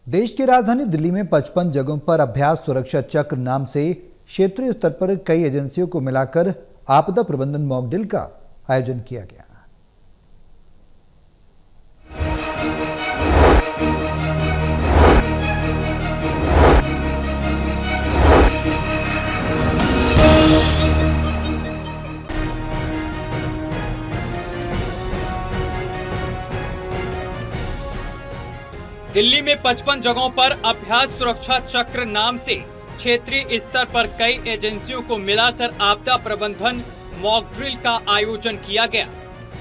देश की राजधानी दिल्ली में 55 जगहों पर अभ्यास सुरक्षा चक्र नाम से क्षेत्रीय स्तर पर कई एजेंसियों को मिलाकर आपदा प्रबंधन मॉक ड्रिल का आयोजन किया गया। दिल्ली में 55 जगहों पर अभ्यास सुरक्षा चक्र नाम से क्षेत्रीय स्तर पर कई एजेंसियों को मिलाकर आपदा प्रबंधन मॉक ड्रिल का आयोजन किया गया।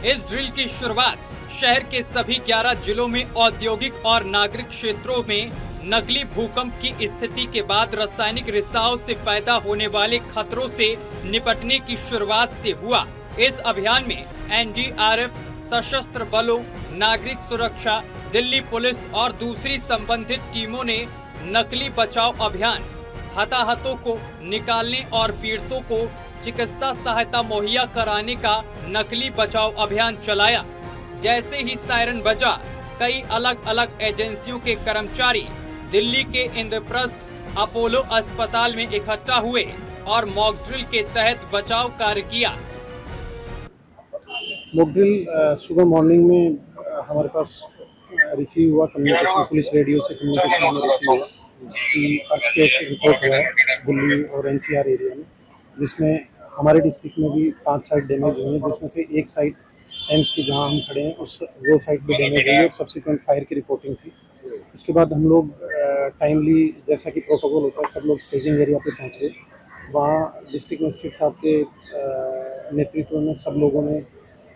इस ड्रिल की शुरुआत शहर के सभी 11 जिलों में औद्योगिक और नागरिक क्षेत्रों में नकली भूकंप की स्थिति के बाद रासायनिक रिसाव से पैदा होने वाले खतरों से निपटने की शुरुआत से हुआ। इस अभियान में एनडीआरएफ, सशस्त्र बलों, नागरिक सुरक्षा, दिल्ली पुलिस और दूसरी संबंधित टीमों ने नकली बचाव अभियान, हताहतों को निकालने और पीड़ितों को चिकित्सा सहायता मुहैया कराने का नकली बचाव अभियान चलाया। जैसे ही सायरन बजा, कई अलग अलग एजेंसियों के कर्मचारी दिल्ली के इंद्रप्रस्थ अपोलो अस्पताल में इकट्ठा हुए और मॉक ड्रिल के तहत बचाव कार्य किया। मॉक ड्रिल सुबह मॉर्निंग में हमारे पास रिसीव हुआ, कम्युनिकेशन पुलिस रेडियो से कम्युनिकेशन हमें रिसीव हुआ कि अर्थक्वेक रिपोर्ट हुआ है दिल्ली और एनसीआर एरिया में, जिसमें हमारे डिस्ट्रिक्ट में भी 5 साइट डैमेज हुई हैं, जिसमें से एक साइट एम्स की जहां हम खड़े हैं वो साइट भी डैमेज हुई है और सब्सिक्वेंट फायर की रिपोर्टिंग थी। उसके बाद हम लोग टाइमली, जैसा कि प्रोटोकॉल होता है, सब लोग स्टेजिंग एरिया पे पहुँच गए। वहाँ डिस्ट्रिक्ट मजिस्ट्रेट साहब के नेतृत्व में सब लोगों ने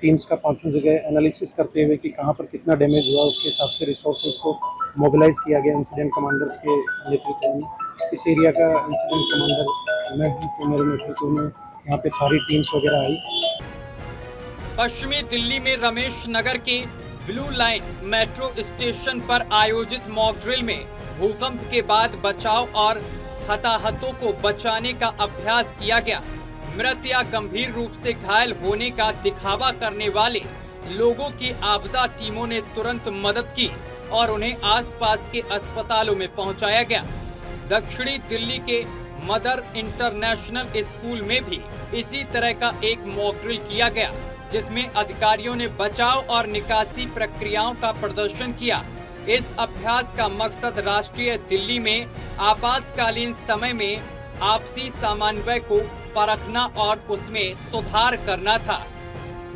टीम्स का 5 जगह एनालिसिस करते हुए कि कहाँ पर कितना डैमेज हुआ, उसके हिसाब से रिसोर्सेज को मोबिलाइज किया गया इंसिडेंट कमांडर्स के नेतृत्व में। इस एरिया का इंसिडेंट कमांडर मैं हूँ, तो मेरे नेतृत्व में यहाँ पे सारी टीम्स वगैरह आई। पश्चिमी दिल्ली में रमेश नगर के ब्लू लाइन मेट्रो स्टेशन पर आयोजित मॉक ड्रिल में भूकंप के बाद बचाव और हताहतों को बचाने का अभ्यास किया गया। मृत या गंभीर रूप से घायल होने का दिखावा करने वाले लोगों की आपदा टीमों ने तुरंत मदद की और उन्हें आसपास के अस्पतालों में पहुंचाया गया। दक्षिणी दिल्ली के मदर इंटरनेशनल स्कूल में भी इसी तरह का एक मॉक ड्रिल किया गया, जिसमें अधिकारियों ने बचाव और निकासी प्रक्रियाओं का प्रदर्शन किया। इस अभ्यास का मकसद राष्ट्रीय दिल्ली में आपातकालीन समय में आपसी समन्वय को परखना और उसमें सुधार करना था,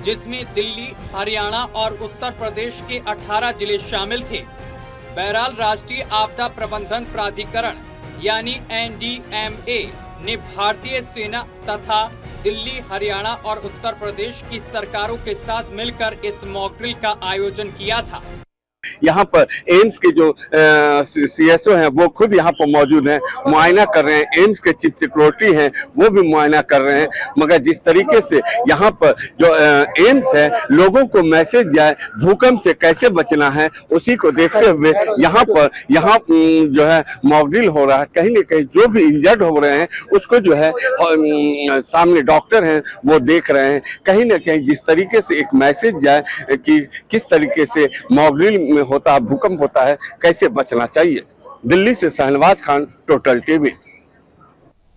जिसमें दिल्ली, हरियाणा और उत्तर प्रदेश के 18 जिले शामिल थे। बहरहाल राष्ट्रीय आपदा प्रबंधन प्राधिकरण यानी एनडीएमए ने भारतीय सेना तथा दिल्ली, हरियाणा और उत्तर प्रदेश की सरकारों के साथ मिलकर इस मॉक ड्रिल का आयोजन किया था। यहाँ पर एम्स के जो सीएसओ हैं वो खुद यहाँ पर मौजूद हैं, मुआयना कर रहे हैं। एम्स के चीफ सिक्योरिटी हैं वो भी मुआयना कर रहे हैं। मगर जिस तरीके से यहाँ पर जो एम्स है, लोगों को मैसेज जाए भूकंप से कैसे बचना है, उसी को देखते हुए यहाँ जो है मॉक ड्रिल हो रहा है। कहीं न कहीं जो भी इंजर्ड हो रहे हैं उसको जो है सामने डॉक्टर हैं वो देख रहे हैं। कहीं न कहीं जिस तरीके से एक मैसेज जाए कि किस तरीके से मॉक ड्रिल में होता है, भूकंप होता है, कैसे बचना चाहिए। दिल्ली से शहनवाज खान, टोटल टीवी।